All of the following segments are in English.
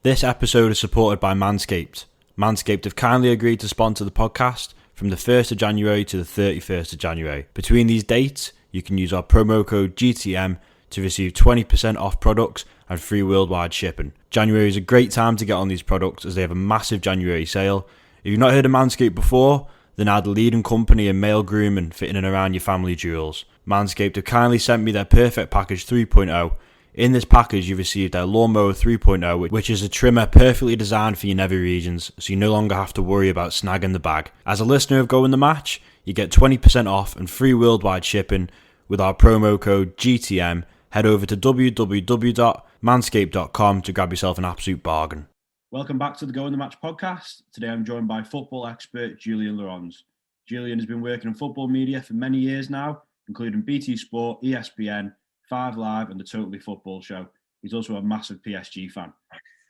This episode is supported by Manscaped. Manscaped have kindly agreed to sponsor the podcast from the 1st of January to the 31st of January. Between these dates, you can use our promo code GTM to receive 20% off products and free worldwide shipping. January is a great time to get on these products as they have a massive January sale. If you've not heard of Manscaped before, then add the leading company in male grooming fitting and around your family jewels. Manscaped have kindly sent me their Perfect Package 3.0. In this package, you received their Lawnmower 3.0, which is a trimmer perfectly designed for your nether regions, so you no longer have to worry about snagging the bag. As a listener of Go in the Match, you get 20% off and free worldwide shipping with our promo code GTM. Head over to www.manscaped.com to grab yourself an absolute bargain. Welcome back to the Go in the Match podcast. Today I'm joined by football expert Julien Laurens. Julien has been working in football media for many years now, including BT Sport, ESPN, 5 Live and the Totally Football Show. He's also a massive PSG fan.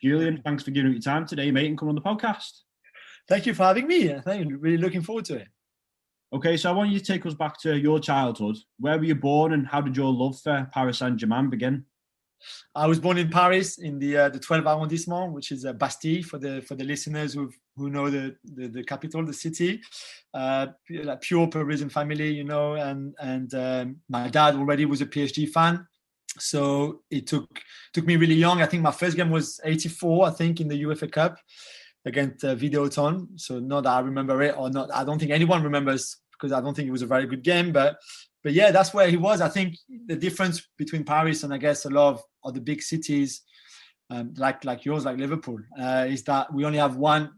Julien, thanks for giving me your time today, mate, and coming on the podcast. Thank you for having me. I'm really looking forward to it. Okay, so I want you to take us back to your childhood. Where were you born and how did your love for Paris Saint-Germain begin? I was born in Paris in the 12th arrondissement, which is Bastille for the listeners who know the capital, the city. Like pure Parisian family, you know, and my dad already was a PSG fan, so it took me really young. I think my first game was '84, I think, in the UEFA Cup against Videoton. So not that I remember it, or not. I don't think anyone remembers because I don't think it was a very good game, but yeah, that's where he was. I think the difference between Paris and I guess a lot of other big cities, like yours, like Liverpool, is that we only have one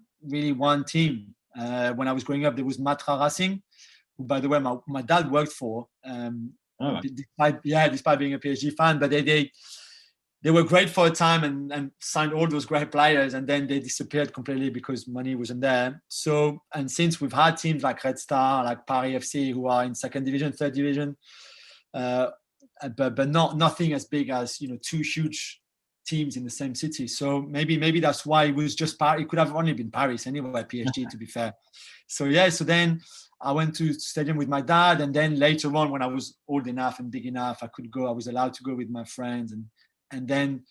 team. When I was growing up, there was Matra Racing, who, by the way, my dad worked for, despite being a PSG fan. But they were great for a time and signed all those great players, and then they disappeared completely because money wasn't there. So, and since we've had teams like Red Star, like Paris FC, who are in second division, third division, but nothing as big as, you know, two huge teams in the same city. So maybe that's why it was just Paris. It could have only been Paris anyway, PSG, to be fair. So yeah, so then I went to stadium with my dad, and then later on, when I was old enough and big enough, I could go. I was allowed to go with my friends, and then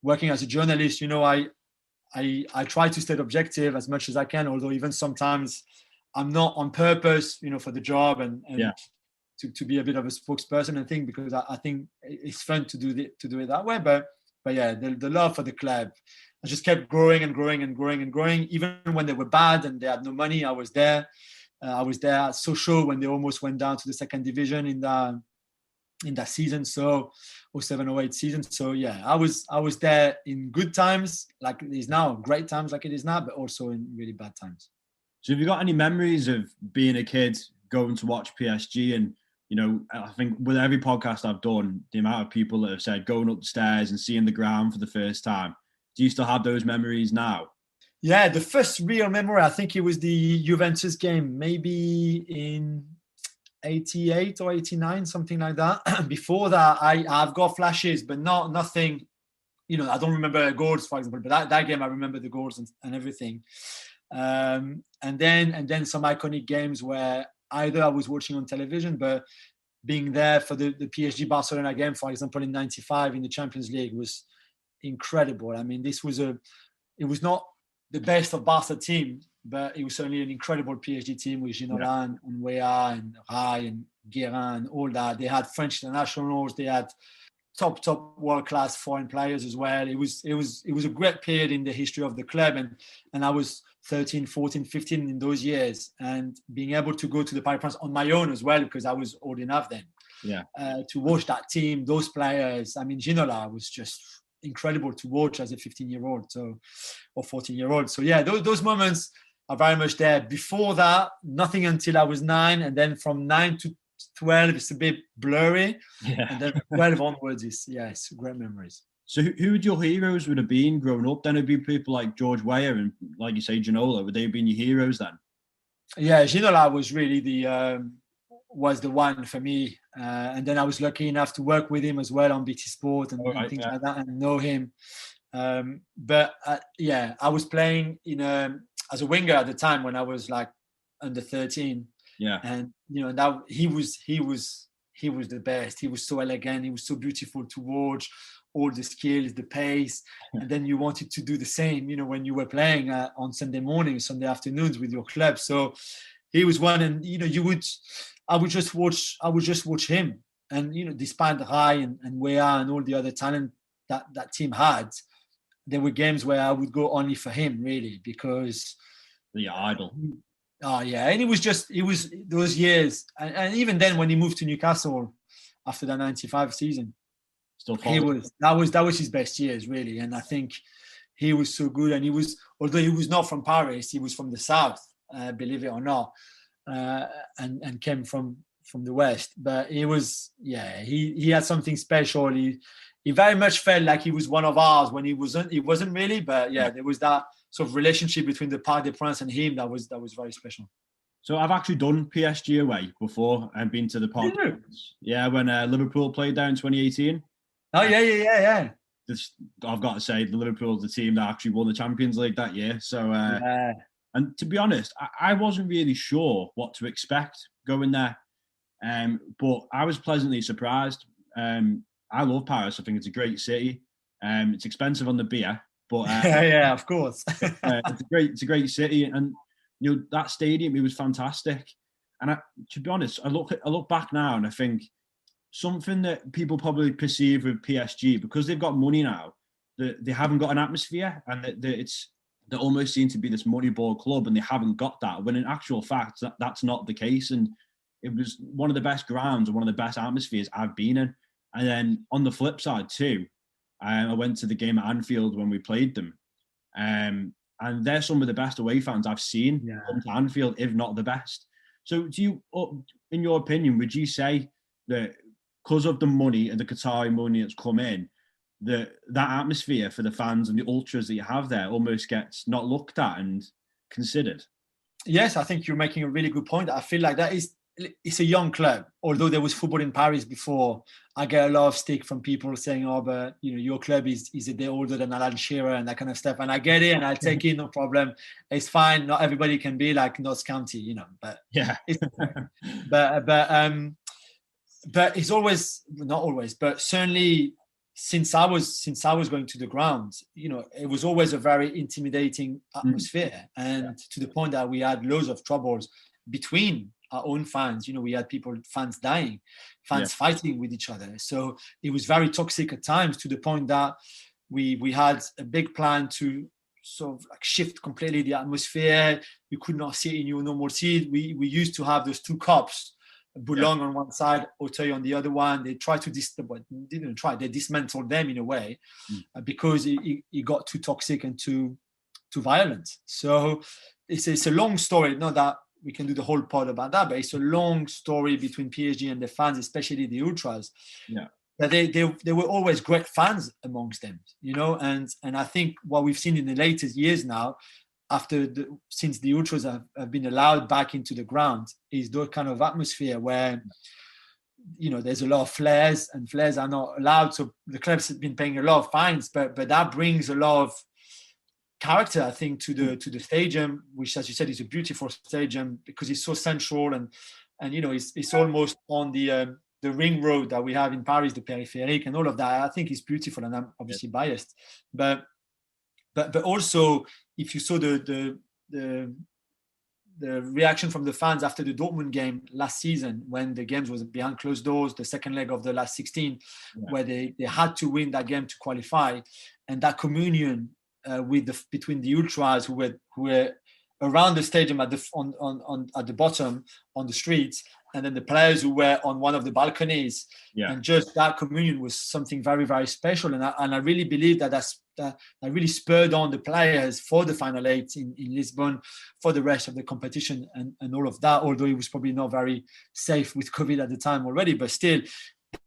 working as a journalist, you know, I try to stay objective as much as I can, although even sometimes I'm not on purpose, you know, for the job and to be a bit of a spokesperson and thing, because I think it's fun to do it that way. But yeah, the love for the club, I just kept growing and growing and growing and growing. Even when they were bad and they had no money, I was there. I was there at Sochaux when they almost went down to the second division in that season, so 07-08 season. So yeah, I was there in good times like it is now, great times like it is now, but also in really bad times. So have you got any memories of being a kid going to watch PSG? And, you know, I think with every podcast I've done, the amount of people that have said going up the stairs and seeing the ground for the first time, do you still have those memories now? Yeah, the first real memory, I think it was the Juventus game, maybe in 88 or 89, something like that. Before that, I've got flashes, but nothing, you know, I don't remember goals, for example, but that game I remember the goals and everything. And then some iconic games where either I was watching on television, but being there for the PSG Barcelona game, for example, in '95 in the Champions League was incredible. I mean, it was not the best of Barca team, but it was certainly an incredible PSG team with Ginola and Weah and Rai and Guérin and all that. They had French internationals. They had top world-class foreign players as well. It was a great period in the history of the club. And I was 13, 14, 15 in those years, and being able to go to the Parc des Princes on my own as well, because I was old enough then to watch that team, those players. I mean, Ginola was just incredible to watch as a 15-year-old, or 14-year-old. So yeah, those moments are very much there. Before that, nothing until I was 9, and then from 9 to 12, it's a bit blurry, and then 12 onwards is great memories. So who would your heroes would have been growing up? Then it'd be people like George Weah and, like you say, Ginola. Would they have been your heroes then? Yeah, Ginola was really the one for me, and then I was lucky enough to work with him as well on BT Sport and things like that, and know him. But I was playing as a winger at the time when I was like under 13. Yeah, and you know that he was the best. He was so elegant. He was so beautiful to watch. all the skills, the pace, and then you wanted to do the same, when you were playing on Sunday mornings, Sunday afternoons with your club. So he was one, and I would just watch him, and despite Rai and Wea and all the other talent that team had, there were games where I would go only for him, really, because the idol. Oh yeah, and it was those years, and even then when he moved to Newcastle after the '95 season, that was his best years, really. And I think he was so good, and although he was not from Paris, he was from the south, believe it or not, and came from the west. But he had something special. He very much felt like he was one of ours when he wasn't really. But there was that sort of relationship between the Parc des Princes and him that was very special. So I've actually done PSG away before and been to the Parc. Yeah, when Liverpool played there in 2018. Oh yeah. I've got to say, the Liverpool's the team that actually won the Champions League that year. So, and to be honest, I wasn't really sure what to expect going there, but I was pleasantly surprised. I love Paris. I think it's a great city. It's expensive on the beer, but yeah, of course. it's a great city, and that stadium, it was fantastic. And to be honest, I look back now and I think something that people probably perceive with PSG, because they've got money now, that they haven't got an atmosphere, and they almost seem to be this money ball club, and they haven't got that. When in actual fact, that's not the case. And it was one of the best grounds and one of the best atmospheres I've been in. And then on the flip side too, I went to the game at Anfield when we played them. And they're some of the best away fans I've seen come to Anfield, if not the best. So do you, in your opinion, would you say that because of the money and the Qatari money that's come in, that atmosphere for the fans and the ultras that you have there almost gets not looked at and considered? Yes, I think you're making a really good point. I feel like it's a young club. Although there was football in Paris before, I get a lot of stick from people saying, "Oh, but your club is a day older than Alan Shearer," and that kind of stuff. And I get it, and I take it, no problem. It's fine. Not everybody can be like Notts County, But yeah, but it's always, not always, but certainly since I was going to the ground, it was always a very intimidating atmosphere, and to the point that we had loads of troubles between our own fans. We had fans dying, fans fighting with each other. So it was very toxic at times, to the point that we had a big plan to sort of like shift completely the atmosphere. You could not sit in your normal seat. We used to have those two cops, Boulogne on one side, Auteuil on the other one. They tried to they dismantled them in a way, because it got too toxic and too violent. So it's a long story. Not that we can do the whole pod about that, but it's a long story between PSG and the fans, especially the ultras. Yeah. But they were always great fans amongst them, and I think what we've seen in the latest years now, since the ultras have been allowed back into the ground, is that kind of atmosphere where there's a lot of flares, and flares are not allowed. So the clubs have been paying a lot of fines, but that brings a lot of character, I think, to the stadium, which, as you said, is a beautiful stadium because it's so central, and it's almost on the ring road that we have in Paris, the Périphérique, and all of that. I think it's beautiful, and I'm obviously biased, but also, if you saw the reaction from the fans after the Dortmund game last season, when the games was behind closed doors, the second leg of the last 16, where they had to win that game to qualify, and that communion between the ultras who were around the stadium at the bottom on the streets, and then the players who were on one of the balconies, and just that communion was something very, very special. And I really believe that really spurred on the players for the final eight in Lisbon, for the rest of the competition and all of that, although it was probably not very safe with COVID at the time already, but still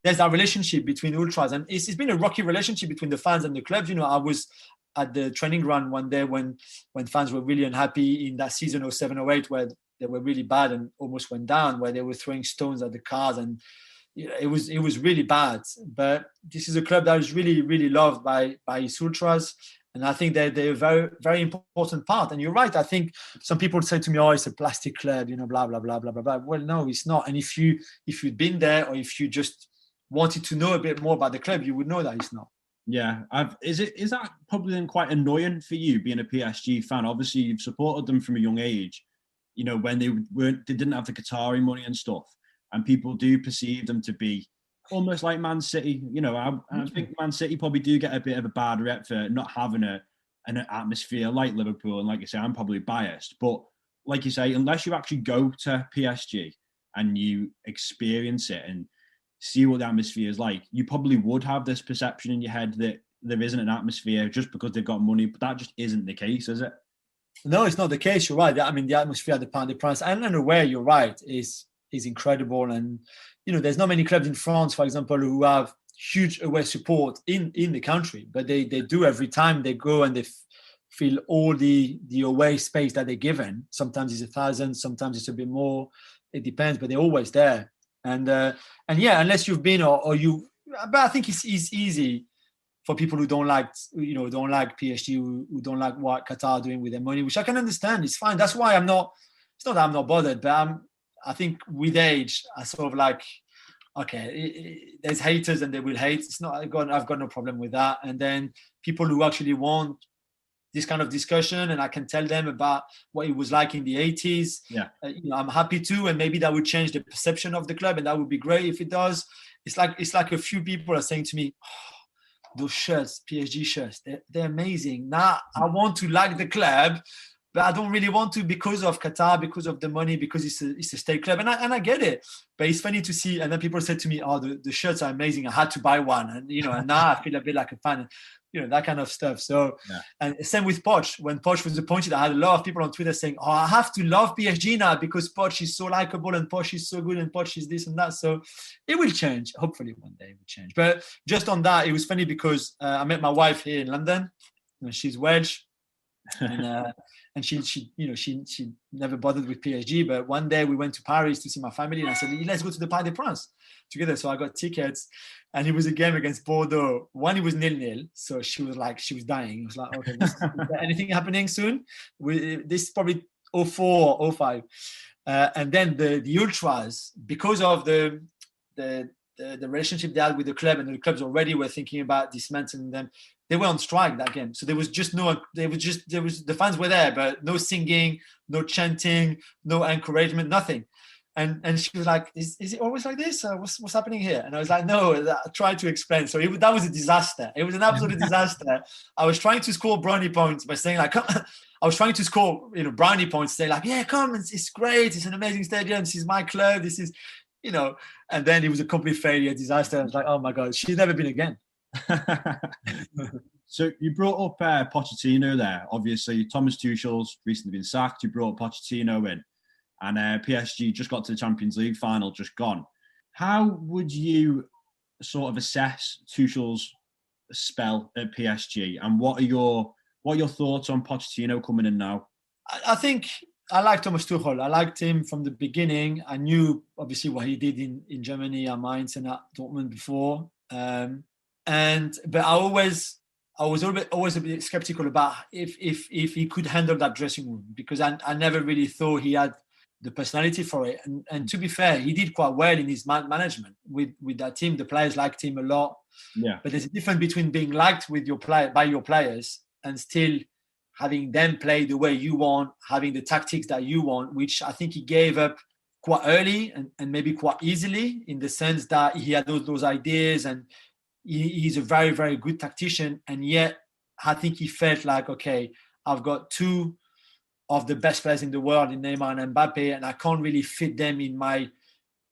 there's that relationship between ultras, and it's been a rocky relationship between the fans and the clubs. I was at the training ground one day when fans were really unhappy in that season 07-08, where they were really bad and almost went down, where they were throwing stones at the cars, and it was really bad. But this is a club that is really, really loved by its ultras, and I think they're a very, very important part. And you're right. I think some people say to me, "Oh, it's a plastic club, blah blah blah blah blah blah." Well, no, it's not. And if you'd been there, or if you just wanted to know a bit more about the club, you would know that it's not. Yeah, is that probably then quite annoying for you being a PSG fan? Obviously, you've supported them from a young age. You know, when they didn't have the Qatari money and stuff, and people do perceive them to be almost like Man City. You know, I think Man City probably do get a bit of a bad rep for not having an atmosphere like Liverpool. And like you say, I'm probably biased, but like you say, unless you actually go to PSG and you experience it and see what the atmosphere is like, you probably would have this perception in your head that there isn't an atmosphere just because they've got money, but that just isn't the case, is it? No, it's not the case. You're right. I mean, the atmosphere at the Pound de France, and where you're right, is incredible. And you know, there's not many clubs in France, for example, who have huge away support in the country, but they do every time they go, and they feel all the away space that they're given. Sometimes it's 1,000, sometimes it's a bit more. It depends, but they're always there. And yeah, unless you've been or you, but I think it's easy for people who don't like PSG, who don't like what Qatar are doing with their money, which I can understand. It's fine. That's why I'm not. It's not that I'm not bothered, but I think with age, I sort of like, okay, there's haters and they will hate. It's not. I've got no problem with that. And then people who actually want this kind of discussion, and I can tell them about what it was like in the 80s. Yeah, I'm happy to, and maybe that would change the perception of the club, and that would be great if it does. It's like a few people are saying to me, oh, those shirts, PSG shirts, they're amazing. Now I want to like the club, but I don't really want to because of Qatar, because of the money, because it's a state club, and I get it. But it's funny to see, and then people said to me, "Oh, the shirts are amazing. I had to buy one," and and now I feel a bit like a fan. That kind of stuff. So, yeah. And same with Poch. When Poch was appointed, I had a lot of people on Twitter saying, "Oh, I have to love PSG now because Poch is so likable and Poch is so good and Poch is this and that." So it will change. Hopefully one day it will change. But just on that, it was funny because I met my wife here in London. She's Welsh. And she never bothered with PSG. But one day we went to Paris to see my family, and I said, "Let's go to the Parc des Princes together." So I got tickets, and it was a game against Bordeaux. One, it was 0-0, so she was dying. It was like, okay, is there anything happening soon? This is probably 04, 05. And then the ultras, because of the relationship they had with the club, and the clubs already were thinking about dismantling them. They were on strike that game, so there was the fans were there, but no singing, no chanting, no encouragement, nothing. And she was like, "Is it always like this? What's happening here?" And I was like, "No." I tried to explain. So that was a disaster. It was an absolute disaster. I was trying to score brownie points by saying like, I was trying to score brownie points, saying like, "Yeah, come, it's great. It's an amazing stadium. This is my club. This is." And then it was a complete failure, disaster. I was like, oh my God, she's never been again. So you brought up Pochettino there. Obviously, Thomas Tuchel's recently been sacked. You brought Pochettino in, and PSG just got to the Champions League final, just gone. How would you sort of assess Tuchel's spell at PSG, and what are your thoughts on Pochettino coming in now? I think I like Thomas Tuchel. I liked him from the beginning. I knew obviously what he did in Germany, at Mainz and at Dortmund before. But I was always a bit skeptical about if he could handle that dressing room, because I never really thought he had the personality for it. And to be fair, he did quite well in his management with that team. The players liked him a lot. Yeah. But there's a difference between being liked by your players and still having them play the way you want, having the tactics that you want, which I think he gave up quite early and maybe quite easily, in the sense that he had those ideas, and he's a very, very good tactician. And yet I think he felt like, okay, I've got two of the best players in the world in Neymar and Mbappe, and I can't really fit them in my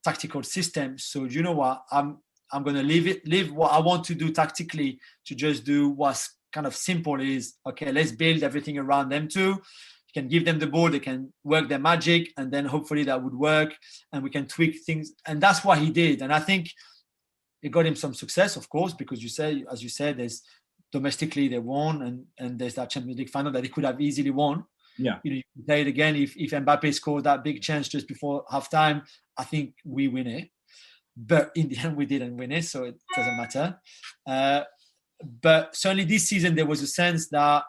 tactical system. So you know what? I'm going to leave what I want to do tactically to just do what's kind of simple, is okay, let's build everything around them too. You can give them the ball, they can work their magic, and then hopefully that would work and we can tweak things. And that's what he did. And I think it got him some success, of course, because as you said, there's domestically they won, and there's that Champions League final that they could have easily won. Yeah. You can play it again. If Mbappe scored that big chance just before halftime, I think we win it. But in the end, we didn't win it, so it doesn't matter. But certainly this season, there was a sense that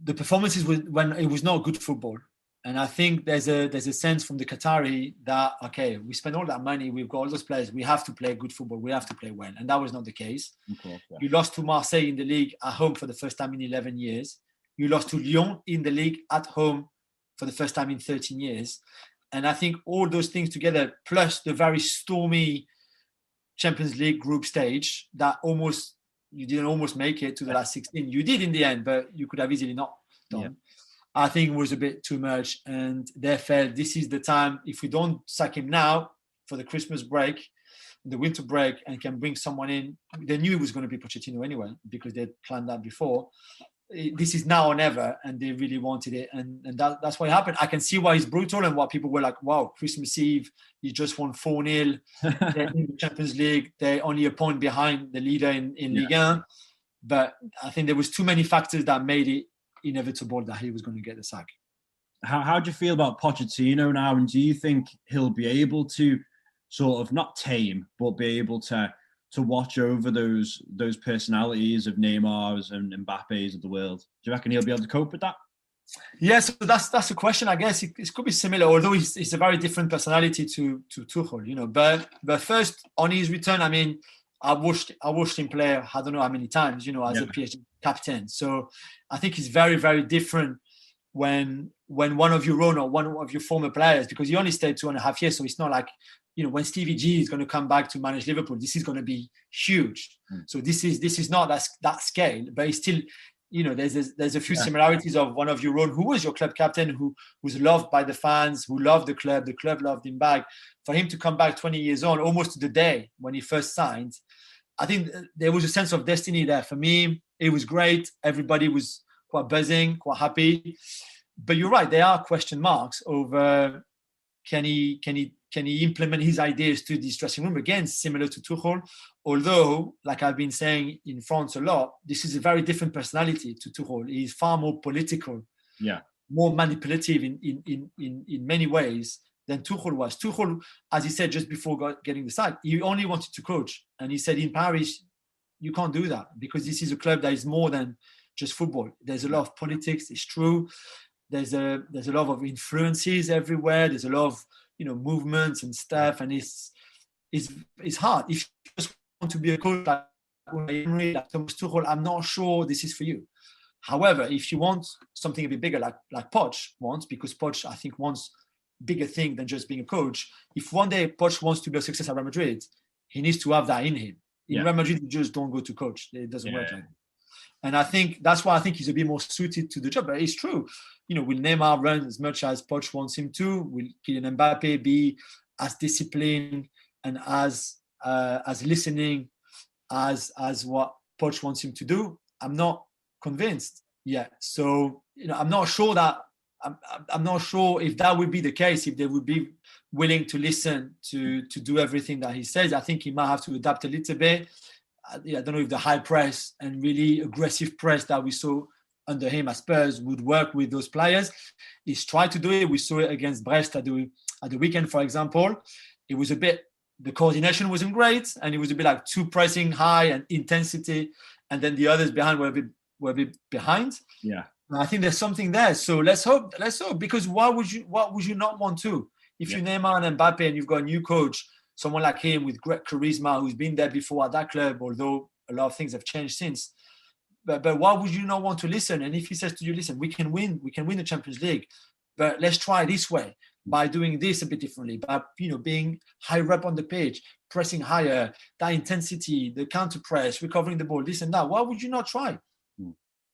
the performances when it was not good football. And I think there's a sense from the Qatari that, okay, we spend all that money, we've got all those players, we have to play good football, we have to play well. And that was not the case. Of course, yeah. You lost to Marseille in the league at home for the first time in 11 years. You lost to Lyon in the league at home for the first time in 13 years. And I think all those things together, plus the very stormy Champions League group stage that you didn't almost make it to the last 16. You did in the end, but you could have easily not done. Yeah. I think it was a bit too much. And they felt this is the time, if we don't sack him now for the Christmas break, the winter break, and can bring someone in, they knew it was going to be Pochettino anyway, because they'd planned that before. This is now or never, and they really wanted it. And that's what happened. I can see why it's brutal and why people were like, wow, Christmas Eve, you just won 4-0. They're in the Champions League. They're only a point behind the leader in Ligue 1. But I think there was too many factors that made it inevitable that he was going to get the sack. How do you feel about Pochettino now? And do you think he'll be able to sort of not tame, but be able to watch over those personalities of Neymar's and Mbappe's of the world? Do you reckon he'll be able to cope with that? Yes, yeah, so that's a question. I guess it could be similar, although it's a very different personality to Tuchel, you know. But first, on his return, I mean, I watched him play, I don't know how many times, you know, as a PSG captain. So I think it's very, very different when one of your own or one of your former players, because he only stayed 2.5 years, so it's not like, you know, when Stevie G is going to come back to manage Liverpool, this is going to be huge. So this is not that scale, but it's still, you know, there's a few similarities of one of your own who was your club captain, who's loved by the fans, who loved the club loved him back. For him to come back 20 years on, almost to the day when he first signed, I think there was a sense of destiny there. For me, it was great. Everybody was quite buzzing, quite happy. But you're right, there are question marks over can he implement his ideas to this dressing room, again, similar to Tuchel. Although, like I've been saying in France a lot, this is a very different personality to Tuchel. He's far more political, more manipulative in many ways than Tuchel was. Tuchel, as he said just before getting the sack, he only wanted to coach. And he said in Paris, you can't do that because this is a club that is more than just football. There's a lot of politics, it's true. There's a lot of influences everywhere. There's a lot of, you know, movements and stuff, and it's hard. If you just want to be a coach like Thomas Tuchel, I'm not sure this is for you. However, if you want something a bit bigger, like Poch wants, because Poch I think wants bigger thing than just being a coach. If one day Poch wants to be a success at Real Madrid, he needs to have that in him. In Real Madrid, you just don't go to coach. It doesn't work like that. And I think that's why I think he's a bit more suited to the job. But it's true. You know, will Neymar run as much as Poch wants him to? Will Kylian Mbappe be as disciplined and as listening as what Poch wants him to do? I'm not convinced yet. So, you know, I'm not sure if that would be the case, if they would be willing to listen to do everything that he says. I think he might have to adapt a little bit. I don't know if the high press and really aggressive press that we saw under him at Spurs would work with those players. He's tried to do it. We saw it against Brest at the weekend, for example. It was the coordination wasn't great, and it was a bit like too pressing high and intensity, and then the others behind were a bit behind. Yeah. I think there's something there. So let's hope, because what would you not want to? If you Neymar and Mbappe and you've got a new coach, someone like him with great charisma who's been there before at that club, although a lot of things have changed since. But why would you not want to listen? And if he says to you, listen, we can win the Champions League, but let's try this way by doing this a bit differently, by, you know, being higher up on the pitch, pressing higher, that intensity, the counter press, recovering the ball, this and that. Why would you not try?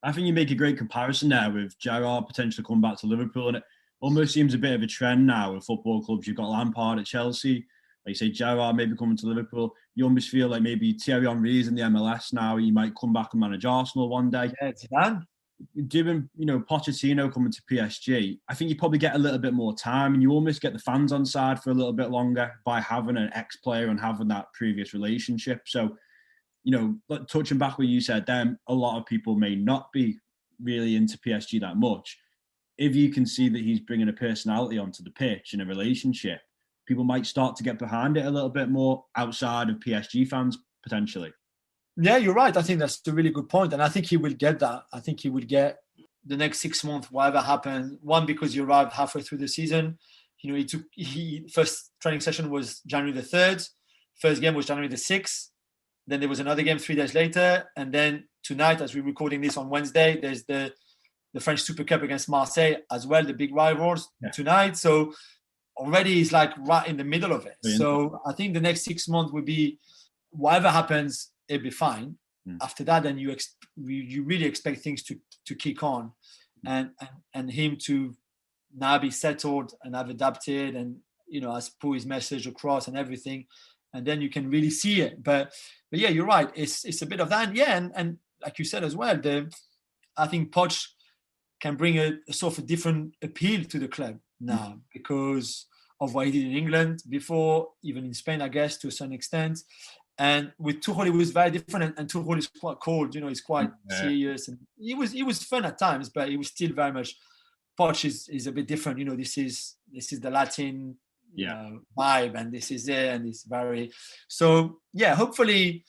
I think you make a great comparison there with Gerrard potentially coming back to Liverpool, and it almost seems a bit of a trend now with football clubs. You've got Lampard at Chelsea. Like you say, Gerrard maybe coming to Liverpool. You almost feel like maybe Thierry Henry's in the MLS now. He might come back and manage Arsenal one day. Yeah, it's done. Doing, you know, Pochettino coming to PSG, I think you probably get a little bit more time, and you almost get the fans on side for a little bit longer by having an ex-player and having that previous relationship. So, you know, touching back what you said, then a lot of people may not be really into PSG that much. If you can see that he's bringing a personality onto the pitch and a relationship, people might start to get behind it a little bit more outside of PSG fans, potentially. Yeah, you're right. I think that's a really good point. And I think he will get that. I think he will get the next 6 months, whatever happens. One, because you arrived halfway through the season. First training session was January the 3rd. First game was January the 6th. Then there was another game 3 days later. And then tonight, as we're recording this on Wednesday, there's the French Super Cup against Marseille as well, the big rivals tonight. So already it's like right in the middle of it. So I think the next 6 months will be, whatever happens, it'll be fine. After that, then you really expect things to kick on, and him to now be settled and have adapted, and has put his message across and everything, and then you can really see it. But yeah, you're right. It's a bit of that, and like you said as well, I think Poch can bring a sort of a different appeal to the club now because of what he did in England before, even in Spain, I guess, to a certain extent. And with Tuchel, it was very different. And Tuchel is quite cold, he's quite serious. And he was fun at times, but he was still very much, Poch is a bit different. This is the Latin vibe, and this is it, and it's very, so yeah, hopefully,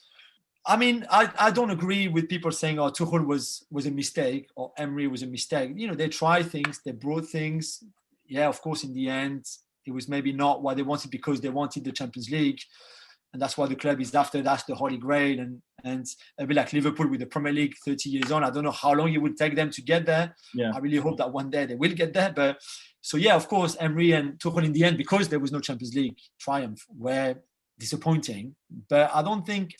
I mean, I don't agree with people saying, oh, Tuchel was a mistake or Emery was a mistake. They tried things, they brought things. Yeah, of course, in the end, it was maybe not what they wanted because they wanted the Champions League. And that's why the club is after. That's the Holy Grail. And a bit like Liverpool with the Premier League 30 years on. I don't know how long it would take them to get there. Yeah. I really hope that one day they will get there. But so, yeah, of course, Emery and Tuchel in the end, because there was no Champions League triumph, were disappointing. But I don't think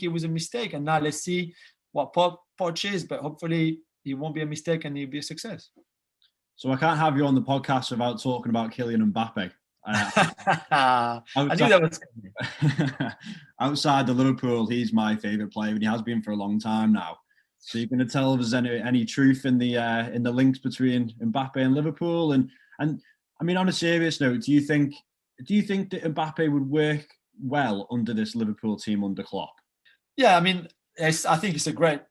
it was a mistake. And now let's see what Poch is. But hopefully it won't be a mistake and it'll be a success. So I can't have you on the podcast without talking about Kylian Mbappe. I knew that was coming. Outside the Liverpool, he's my favourite player, and he has been for a long time now. So you're going to tell us any truth in the links between Mbappe and Liverpool? And I mean, on a serious note, do you think that Mbappe would work well under this Liverpool team under Klopp? Yeah, I mean, I think it's a great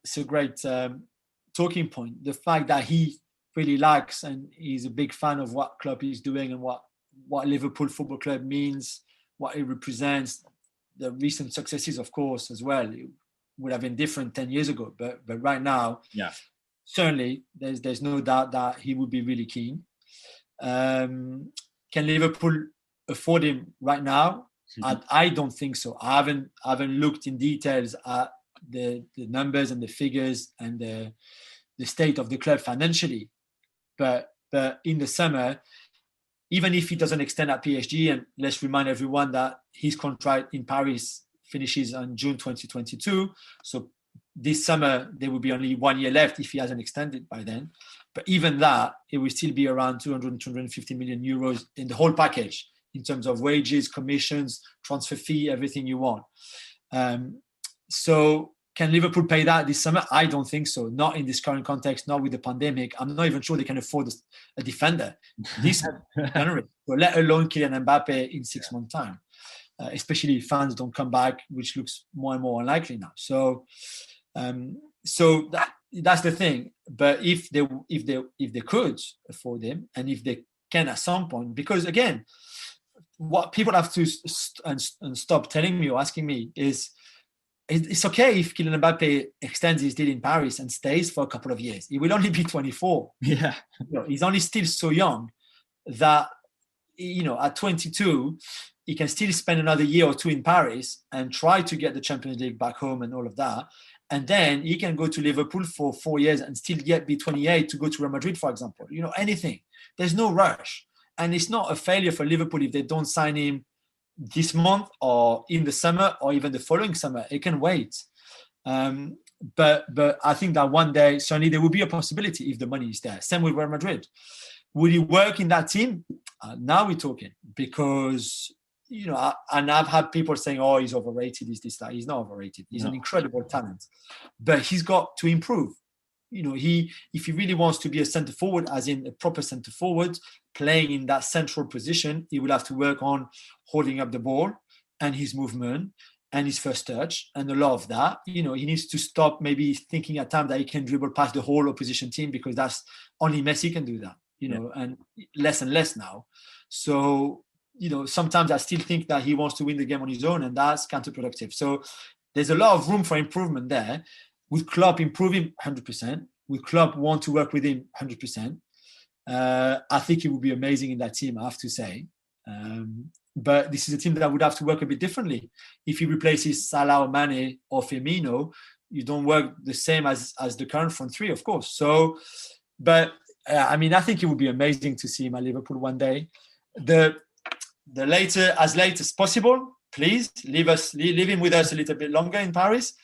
talking point. The fact that he really likes and he's a big fan of what Klopp is doing and what Liverpool Football Club means, what it represents, the recent successes, of course, as well. It would have been different 10 years ago, but right now, certainly there's no doubt that he would be really keen. Can Liverpool afford him right now? I don't think so. I haven't looked in details at the numbers and the figures and the state of the club financially, but in the summer, even if he doesn't extend at PSG, and let's remind everyone that his contract in Paris finishes on June 2022. So this summer, there will be only 1 year left if he hasn't extended by then. But even that, it will still be around 250 million euros in the whole package in terms of wages, commissions, transfer fee, everything you want. So can Liverpool pay that this summer? I don't think so. Not in this current context, not with the pandemic. I'm not even sure they can afford a defender this January, let alone Kylian Mbappe in 6 months' time, especially if fans don't come back, which looks more and more unlikely now. So that's the thing. But if they could afford him, and if they can at some point, because again, what people have to stop telling me or asking me is, it's okay if Kylian Mbappe extends his deal in Paris and stays for a couple of years. He will only be 24. Yeah. He's only still so young that, at 22, he can still spend another year or two in Paris and try to get the Champions League back home and all of that. And then he can go to Liverpool for 4 years and still yet be 28 to go to Real Madrid, for example. Anything. There's no rush. And it's not a failure for Liverpool if they don't sign him this month or in the summer or even the following summer. It can wait. But I think that one day, certainly there will be a possibility if the money is there. Same with Real Madrid. Will he work in that team? Now we're talking, because, and I've had people saying, oh, he's overrated, is this, that. He's not overrated. He's an incredible talent, but he's got to improve. If he really wants to be a centre forward, as in a proper centre forward, playing in that central position, he will have to work on holding up the ball and his movement and his first touch and a lot of that. He needs to stop maybe thinking at times that he can dribble past the whole opposition team, because that's only Messi can do that, and less now. So, sometimes I still think that he wants to win the game on his own, and that's counterproductive. So there's a lot of room for improvement there. With Klopp improving 100%, would Klopp want to work with him 100%? I think he would be amazing in that team, I have to say. But this is a team that would have to work a bit differently. If he replaces Salah or Mane or Firmino, you don't work the same as the current front three, of course. So, but I mean, I think it would be amazing to see him at Liverpool one day. The as late as possible, please leave him with us a little bit longer in Paris.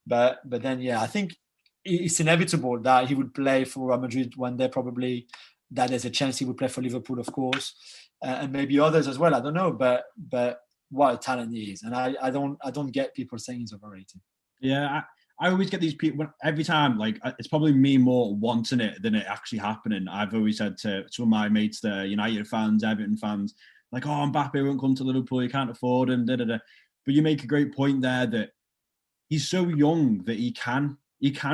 But then, yeah, I think it's inevitable that he would play for Real Madrid one day, probably. That there's a chance he would play for Liverpool, of course, and maybe others as well. I don't know, but what a talent he is, and I don't get people saying he's overrated. Yeah, I always get these people every time. Like, it's probably me more wanting it than it actually happening. I've always said to some of my mates, the United fans, Everton fans, like, "Oh, Mbappe won't come to Liverpool. You can't afford him." Da, da, da. But you make a great point there that he's so young that he can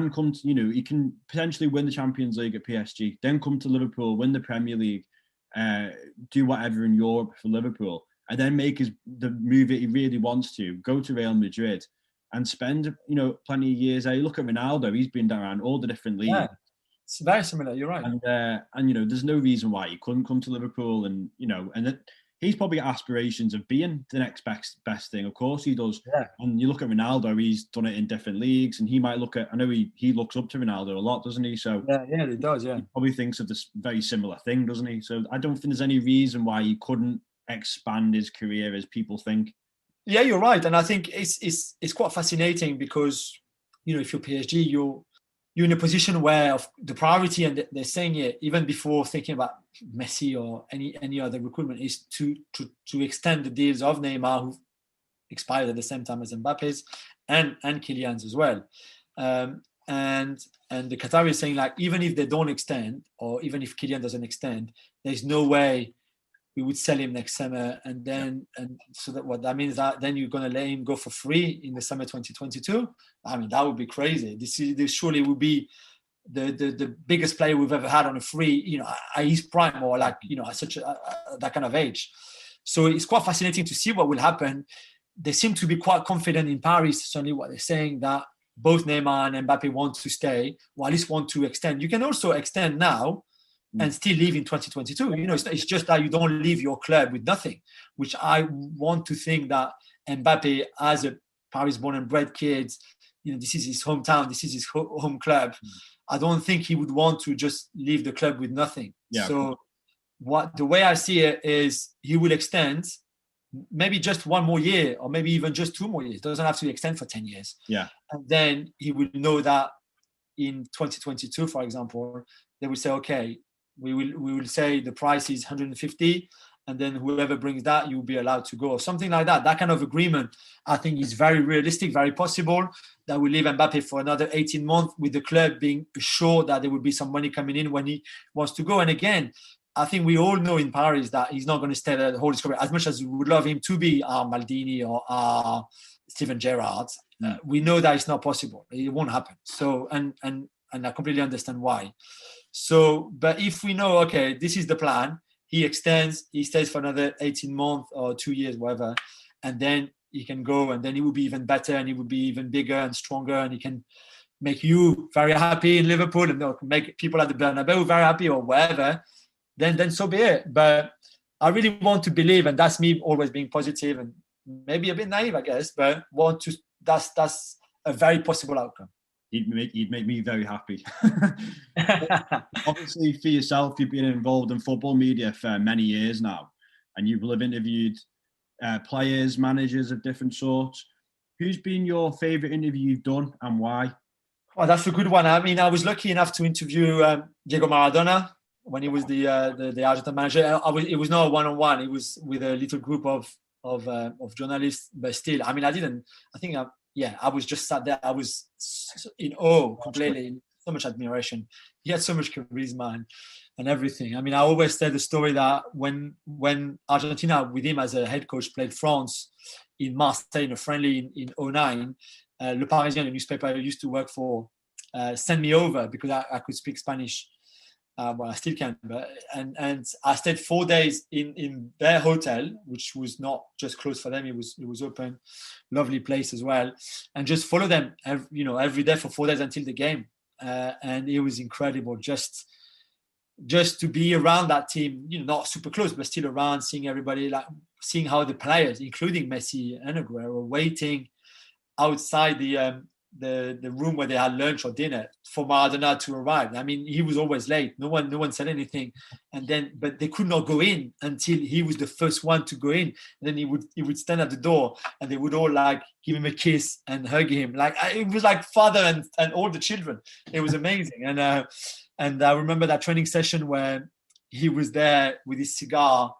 come to, he can potentially win the Champions League at PSG, then come to Liverpool, win the Premier League, do whatever in Europe for Liverpool, and then make the move that he really wants to, go to Real Madrid and spend, plenty of years there. You look at Ronaldo, he's been around all the different leagues. Yeah, it's very similar, you're right. And there's no reason why he couldn't come to Liverpool, and he's probably got aspirations of being the next best thing. Of course he does. Yeah. And you look at Ronaldo, he's done it in different leagues, and he might I know he looks up to Ronaldo a lot, doesn't he? So yeah, he does, yeah. He probably thinks of this very similar thing, doesn't he? So I don't think there's any reason why he couldn't expand his career as people think. Yeah, you're right. And I think it's quite fascinating because, if you're PSG, you're in a position where the priority, and they're saying it even before thinking about Messi or any other recruitment, is to extend the deals of Neymar, who expired at the same time as Mbappe's, and Kylian's as well. And the Qatari is saying, like, even if they don't extend, or even if Kylian doesn't extend, there's no way we would sell him next summer. And then so that what that means, that then you're going to let him go for free in the summer 2022. I mean, that would be crazy. This surely would be the biggest player we've ever had on a free, at his prime, or like, at such that kind of age. So it's quite fascinating to see what will happen. They seem to be quite confident in Paris, certainly what they're saying, that both Neymar and Mbappe want to stay, or at least want to extend. You can also extend now and still leave in 2022. It's just that you don't leave your club with nothing, which I want to think that Mbappe, as a Paris-born and bred kid, this is his hometown, this is his home club. I don't think he would want to just leave the club with nothing. Yeah. So the way I see it is he will extend maybe just one more year, or maybe even just 2 more years. Doesn't have to extend for 10 years. Yeah. And then he will know that in 2022, for example, they will say, okay, we will say the price is 150, and then whoever brings that, you'll be allowed to go, or something like that. That kind of agreement, I think, is very realistic, very possible. That will leave Mbappe for another 18 months, with the club being sure that there will be some money coming in when he wants to go. And again, I think we all know in Paris that he's not going to stay there the whole his career. As much as we would love him to be our Maldini or our Steven Gerrard, we know that it's not possible. It won't happen. So, and I completely understand why. So, but if we know, okay, this is the plan, he extends, he stays for another 18 months or 2 years, whatever, and then he can go, and then he will be even better, and he will be even bigger and stronger, and he can make you very happy in Liverpool, and make people at the Bernabeu very happy, or whatever, then so be it. But I really want to believe, and that's me always being positive and maybe a bit naive, I guess, but that's a very possible outcome. You'd make me very happy. Obviously, for yourself, you've been involved in football media for many years now, and you will have interviewed players, managers of different sorts. Who's been your favourite interview you've done, and why? Oh, that's a good one. I mean, I was lucky enough to interview Diego Maradona when he was the Argentine manager. It was not a one-on-one. It was with a little group of journalists, but still, I mean, I was just sat there. I was in awe, completely, so much admiration. He had so much charisma and everything. I mean, I always tell the story that when Argentina, with him as a head coach, played France in Marseille in a friendly in 2009, Le Parisien, the newspaper I used to work for, sent me over because I could speak Spanish. Well, I still can, and I stayed 4 days in their hotel, which was not just closed for them; it was open, lovely place as well, and just follow them, every day for 4 days until the game. and it was incredible. Just to be around that team, not super close, but still around, seeing everybody, like seeing how the players, including Messi and Aguero, were waiting outside the room where they had lunch or dinner for Maradona to arrive. I mean, he was always late. No one said anything, but they could not go in until he was the first one to go in. And then he would stand at the door, and they would all like give him a kiss and hug him. Like it was like father and all the children. It was amazing. And I remember that training session where he was there with his cigar,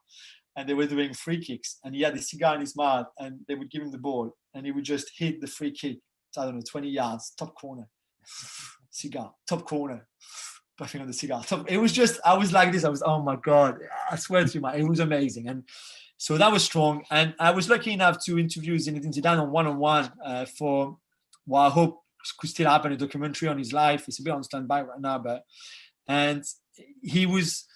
and they were doing free kicks, and he had the cigar in his mouth, and they would give him the ball, and he would just hit the free kick. I don't know, 20 yards, top corner, cigar, top corner, puffing on the cigar. It was just, I was like this. Oh my God, I swear to you, man, it was amazing. And so that was strong. And I was lucky enough to interview Zinedine Zidane on one-on-one for what I hope could still happen, a documentary on his life. It's a bit on standby right now, and he was,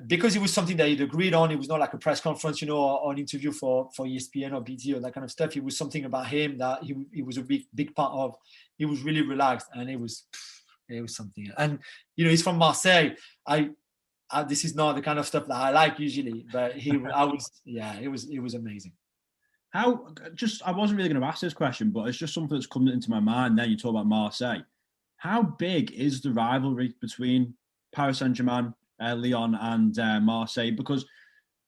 because it was something that he'd agreed on. It was not like a press conference, or an interview for ESPN or BT or that kind of stuff. It was something about him that he was a big part of. He was really relaxed, and it was something. And he's from Marseille. This is not the kind of stuff that I like usually, but it was amazing. I wasn't really going to ask this question, but it's just something that's come into my mind. Then you talk about Marseille. How big is the rivalry between Paris Saint-Germain, Lyon and Marseille? Because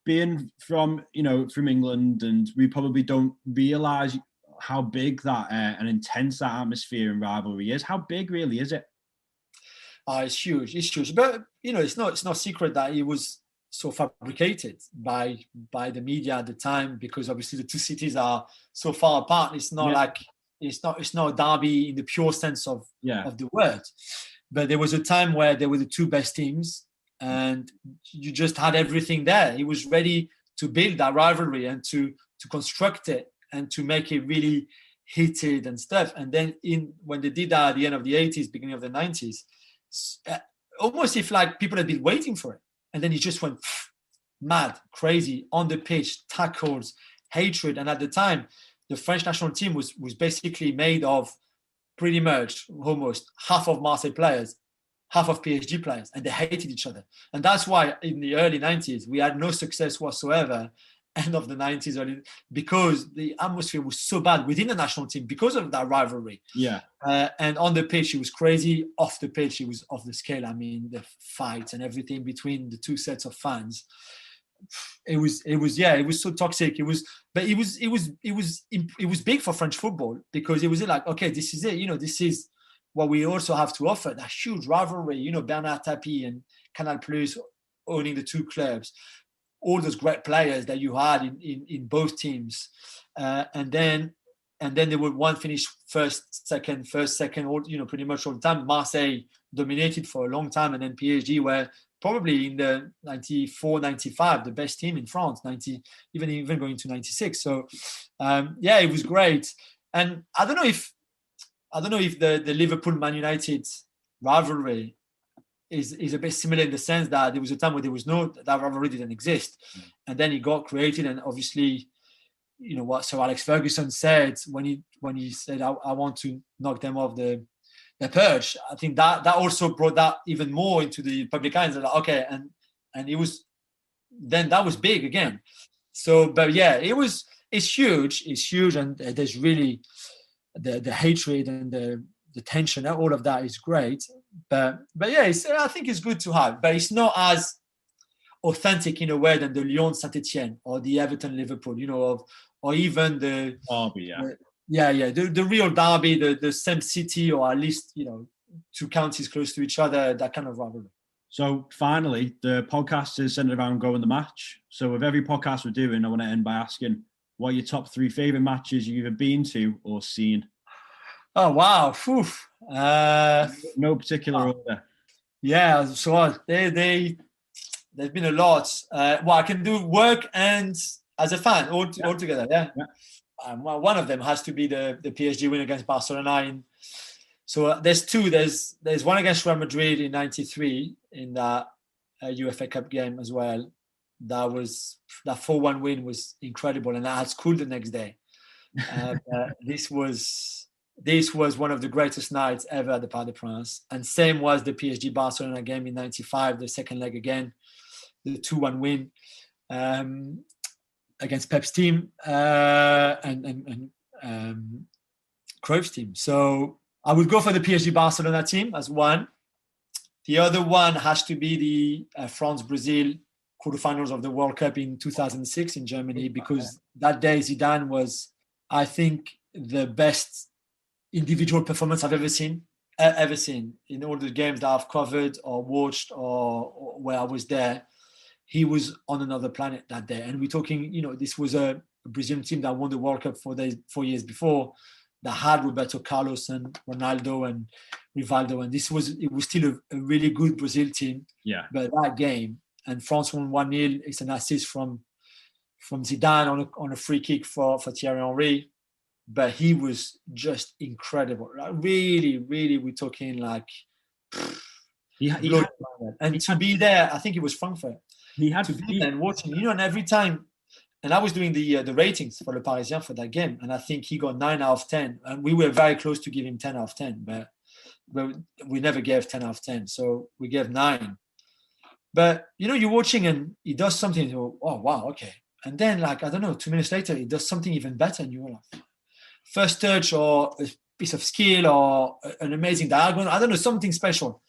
being from England, and we probably don't realise how big that and intense that atmosphere and rivalry is. How big really is it? It's huge. But it's no secret that it was so fabricated by the media at the time, because obviously the two cities are so far apart. It's not like it's not a derby in the pure sense of the word. But there was a time where there were the two best teams, and you just had everything there. He was ready to build that rivalry and to construct it and to make it really heated and stuff. And then when they did that at the end of the 80s, beginning of the 90s, almost if like people had been waiting for it. And then he just went mad, crazy, on the pitch, tackles, hatred. And at the time, the French national team was basically made of pretty much almost half of Marseille players, half of PSG players, and they hated each other. And that's why in the early 90s, we had no success whatsoever, end of the 90s, because the atmosphere was so bad within the national team because of that rivalry. Yeah. And on the pitch, it was crazy. Off the pitch, it was off the scale. I mean, the fights and everything between the two sets of fans. It was so toxic. It was big for French football, because it was like, okay, this is it. This is what we also have to offer. That huge rivalry. Bernard Tapie and Canal Plus owning the two clubs. All those great players that you had in both teams, and then they would one finish first, second, all pretty much all the time. Marseille dominated for a long time, and then PSG were probably in the 94, 95 the best team in France, 90 even going to 96. So it was great. And I don't know if the Liverpool Man United rivalry is a bit similar in the sense that there was a time where that rivalry didn't exist, and then it got created. And obviously, what Sir Alex Ferguson said when he said, I want to knock them off the perch. I think that also brought that even more into the public eye. Like, okay, and it was then that was big again. So, but it's huge, and there's really the hatred and the tension. All of that is great. But I think it's good to have, but it's not as authentic in a way than the Lyon Saint Etienne or the Everton Liverpool, or even the derby, the real derby, the same city, or at least two counties close to each other, that kind of rivalry. So finally, the podcast is centered around going the match. So with every podcast we're doing, I want to end by asking, what are your top 3 favorite matches you've either been to or seen? Oh wow! No particular order. Yeah, so there's been a lot. I can do work and as a fan all together. Yeah. Well, one of them has to be the PSG win against Barcelona. So there's two. There's one against Real Madrid in '93 in that UEFA Cup game as well. That 4-1 win was incredible, and I had school the next day. This was this was one of the greatest nights ever at the Parc des Princes. And same was the PSG Barcelona game in '95, the second leg again, the 2-1 win against Pep's team and Cruyff's team. So I would go for the PSG Barcelona team as one. The other one has to be the France-Brazil quarterfinals of the World Cup in 2006 in Germany, because that day Zidane was, I think, the best individual performance I've ever seen in all the games that I've covered or watched or where I was there. He was on another planet that day. And we're talking, this was a Brazilian team that won the World Cup 4 years before, that had Roberto Carlos and Ronaldo and Rivaldo. And it was still a really good Brazil team. Yeah. But that game, and France won 1-0. It's an assist from Zidane on a free kick for Thierry Henry. But he was just incredible. Like, really, really, we're talking like. To be there, I think it was Frankfurt. He had to be there and watching, and every time. And I was doing the ratings for Le Parisien for that game, and I think he got 9 out of 10. And we were very close to give him 10 out of 10, but we never gave 10 out of 10. So we gave 9. But you're watching and he does something. And you go, oh wow, okay. And then 2 minutes later, he does something even better, and you're like. First touch or a piece of skill or an amazing diagonal, I don't know, something special.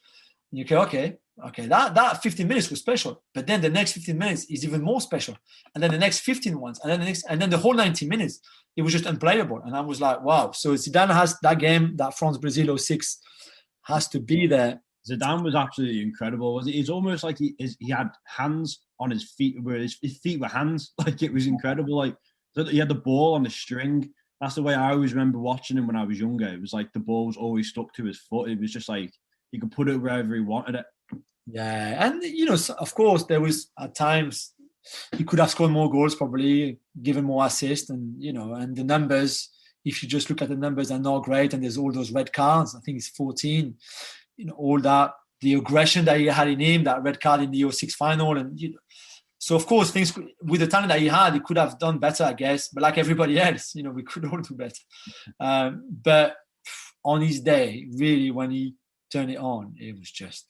And you go, okay, that 15 minutes was special. But then the next 15 minutes is even more special. And then the next 15 ones, and then the whole 90 minutes, it was just unplayable. And I was like, wow. So Zidane has that game, that France-Brazil 06 has to be there. Zidane was absolutely incredible. It's almost like he had hands on his feet, where his feet were hands. Like, it was incredible. Like, he had the ball on the string. That's the way I always remember watching him when I was younger. It was like the ball was always stuck to his foot. It was just like he could put it wherever he wanted it. Yeah, and of course, there was at times he could have scored more goals, probably given more assists, and and the numbers. If you just look at the numbers, are not great, and there's all those red cards. I think it's 14. All that, the aggression that he had in him, that red card in the 06 final, and So, of course, things with the talent that he had, he could have done better, I guess. But like everybody else, we could all do better. But on his day, really, when he turned it on, it was just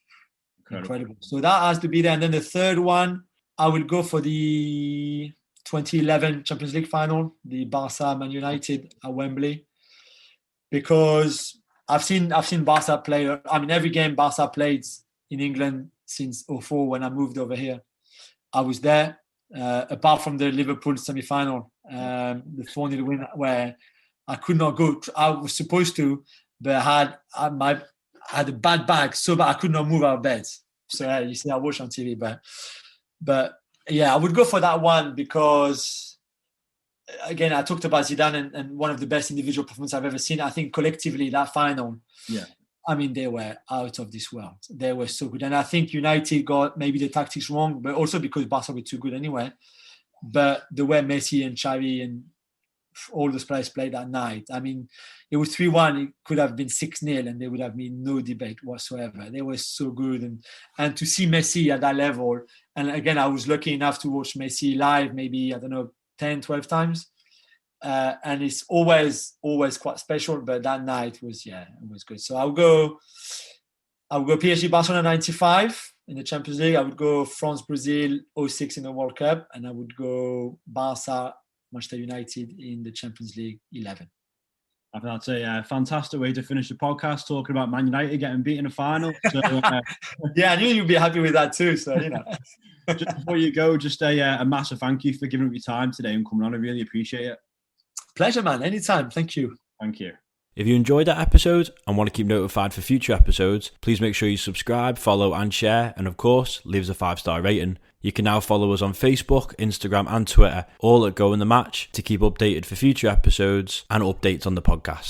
incredible. So that has to be there. And then the third one, I will go for the 2011 Champions League final, the Barca Man United at Wembley, because I've seen Barca play. I mean, every game Barca played in England since 2004 when I moved over here. I was there, apart from the Liverpool semi-final, the 4-0 win, where I could not go. I was supposed to, but I had a bad back, so bad I could not move out of bed. So you see, I watch on TV, but yeah, I would go for that one because, again, I talked about Zidane and one of the best individual performances I've ever seen. I think collectively that final, yeah. I mean, they were out of this world. They were so good. And I think United got maybe the tactics wrong, but also because Barca were too good anyway. But the way Messi and Xavi and all those players played that night, I mean, it was 3-1. It could have been 6-0 and there would have been no debate whatsoever. They were so good. And to see Messi at that level, and again, I was lucky enough to watch Messi live maybe, 10, 12 times. And it's always quite special, but that night was it was good. So I'll go PSG Barcelona 95 in the Champions League. I would go France Brazil 06 in the World Cup, and I would go Barca Manchester United in the Champions League 11. I think that's a fantastic way to finish the podcast, talking about Man United getting beat in the final. So, yeah, I knew you'd be happy with that too. So Just before you go, just a massive thank you for giving up your time today and coming on. I really appreciate it. Pleasure, man. Anytime. Thank you. Thank you. If you enjoyed that episode and want to keep notified for future episodes, please make sure you subscribe, follow and share, and of course, leave us a 5-star rating. You can now follow us on Facebook, Instagram and Twitter, all at Go in the Match, to keep updated for future episodes and updates on the podcast.